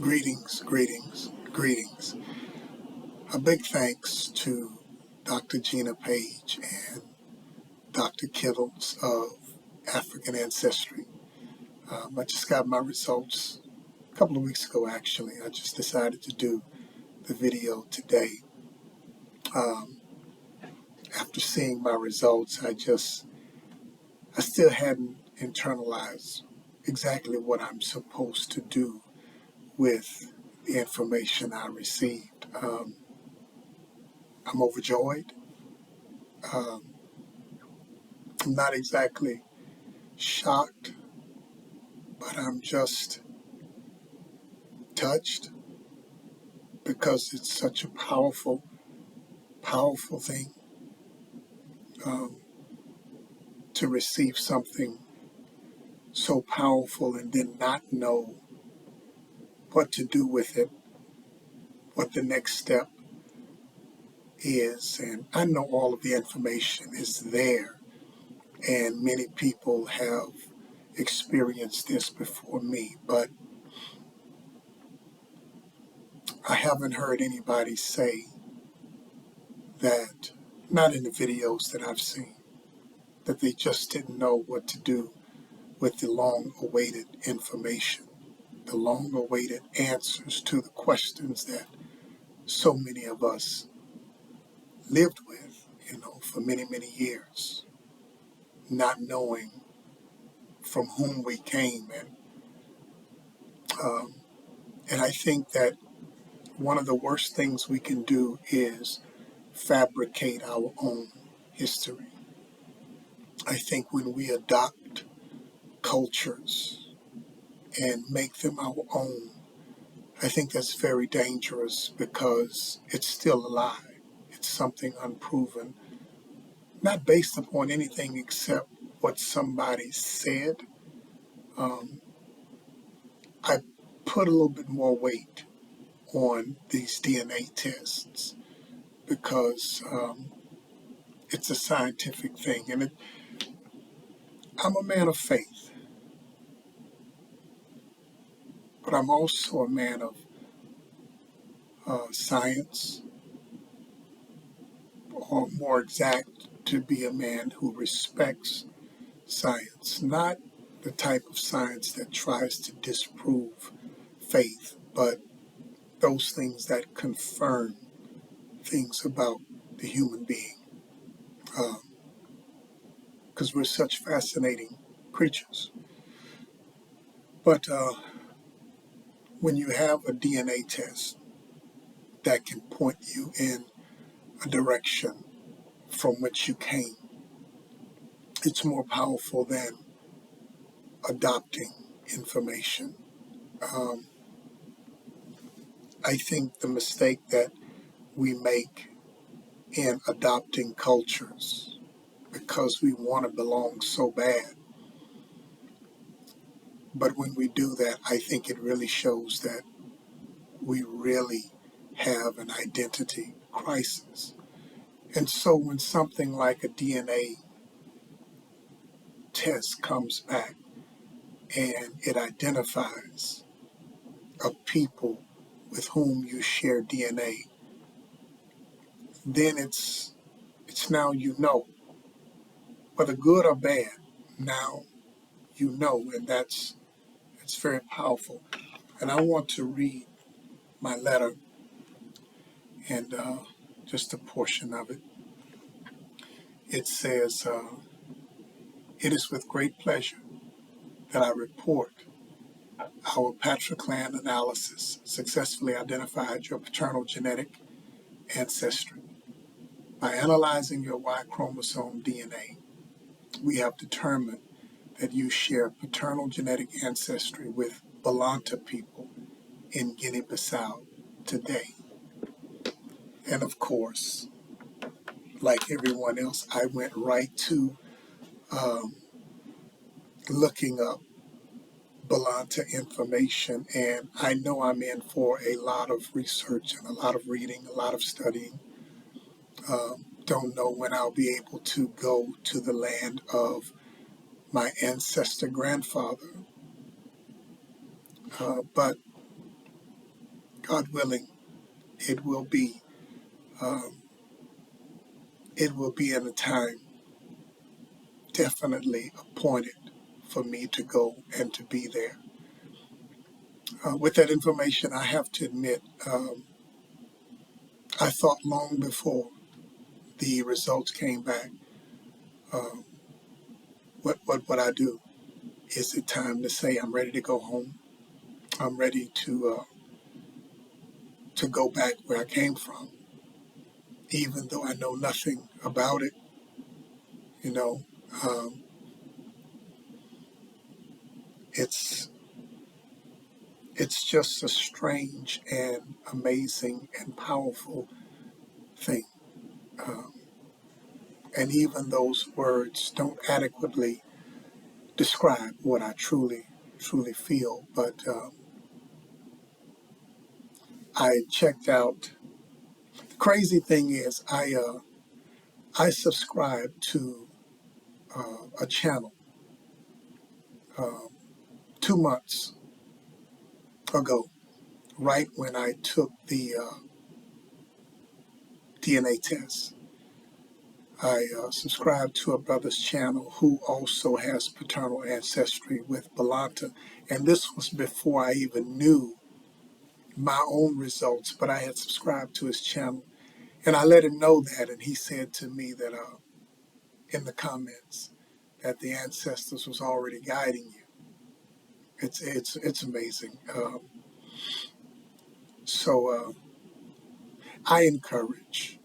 Greetings, greetings, greetings. A big thanks to Dr. Gina Page and Dr. Kittles of African Ancestry. I just got my results a couple of weeks ago, actually. I just decided to do the video today. Um, After seeing my results, I still hadn't internalized exactly what I'm supposed to do with the information I received. I'm overjoyed. Um, I'm not exactly shocked, but I'm just touched because it's such a powerful, powerful thing um, to receive something so powerful and then not know what to do with it, what the next step is. And I know all of the information is there, and many people have experienced this before me, but I haven't heard anybody say that, not in the videos that I've seen, that they just didn't know what to do with the long-awaited information, the long-awaited answers to the questions that so many of us lived with, for many, many years, not knowing from whom we came. Um, and I think that one of the worst things we can do is fabricate our own history. I think when we adopt cultures and make them our own, I think that's very dangerous because it's still alive. It's something unproven, not based upon anything except what somebody said. Um, I put a little bit more weight on these DNA tests because it's a scientific thing. And I'm a man of faith, but I'm also a man of science, or more exact, to be a man who respects science, not the type of science that tries to disprove faith, but those things that confirm things about the human being. Because we're such fascinating creatures. But when you have a DNA test that can point you in a direction from which you came, it's more powerful than adopting information. Um, I think the mistake that we make in adopting cultures because we want to belong so bad. But when we do that, I think it really shows that we really have an identity crisis. And so when something like a DNA test comes back and it identifies a people with whom you share DNA, then it's now whether good or bad. Now and it's very powerful. And I want to read my letter and just a portion of it. It says, "It is with great pleasure that I report our patriclan analysis successfully identified your paternal genetic ancestry. By analyzing your Y chromosome DNA, we have determined that you share paternal genetic ancestry with Balanta people in Guinea-Bissau today." And of course, like everyone else, I went right to um, looking up Balanta information, and I know I'm in for a lot of research and a lot of reading, a lot of studying. Don't know when I'll be able to go to the land of my ancestor grandfather, but God willing, it will be um, it will be in a time definitely appointed for me to go and to be there. With that information, I have to admit, I thought long before the results came back, um, what would I do? Is it time to say I'm ready to go home? I'm ready to go back where I came from, even though I know nothing about it. You know, um, it's it's just a strange and amazing and powerful thing. Um, and even those words don't adequately describe what I truly feel. But I checked out. The crazy thing is, I subscribe to a channel uh, 2 months ago, right when I took the DNA test. I subscribe to a brother's channel who also has paternal ancestry with Belanta. And this was before I even knew my own results, but I had subscribed to his channel. And I let him know that. And he said to me that in the comments that the ancestors was already guiding you. It's amazing. So I encourage.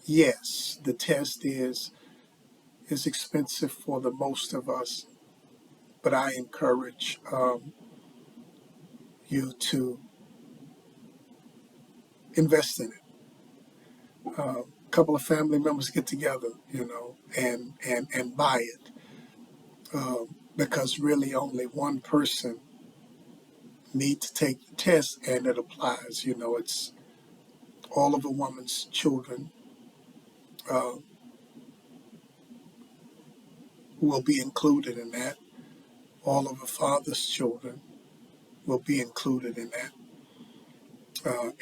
Yes, the test is expensive for the most of us, but I encourage you to invest in it. A couple of family members get together, and buy it, because really only one person need to take the test, and it applies. It's all of a woman's children uh, will be included in that. All of a father's children will be included in that.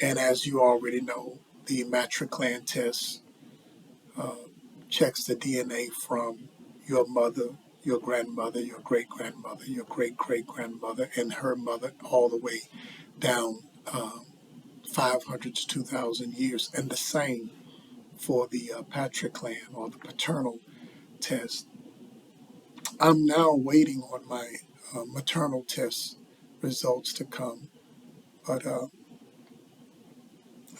And as you already know, the matriclan test uh, checks the DNA from your mother, your grandmother, your great grandmother, your great great grandmother, and her mother, all the way down 500 to 2,000 years. And the same for the patriclan or the paternal test. I'm now waiting on my maternal test results to come. But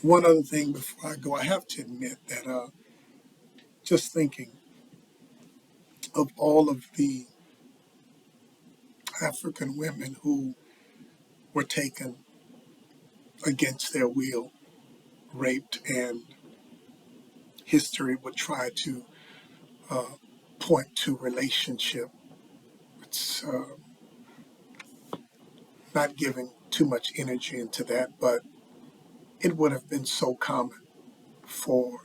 one other thing before I go, I have to admit that just thinking of all of the African women who were taken against their will, raped, and history would try to uh, point to relationship. It's not giving too much energy into that, but it would have been so common for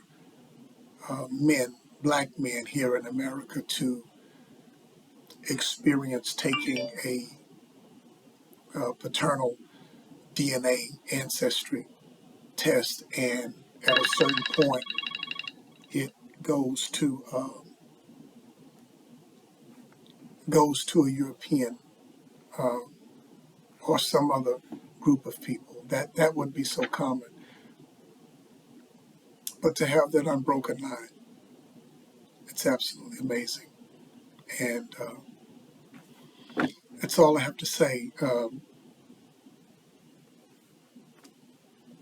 men, black men here in America, to experience taking a paternal DNA ancestry test, and at a certain point, it goes to a European uh, or some other group of people. That would be so common. But to have that unbroken line, it's absolutely amazing. And that's all I have to say.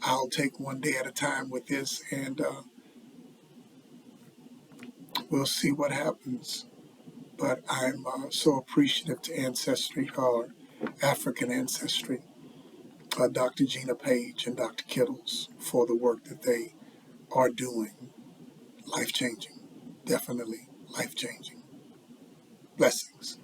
I'll take one day at a time with this, and we'll see what happens. But I'm so appreciative to Ancestry, or African Ancestry, Dr. Gina Page and Dr. Kittles, for the work that they are doing. Life changing, definitely life changing. Blessings.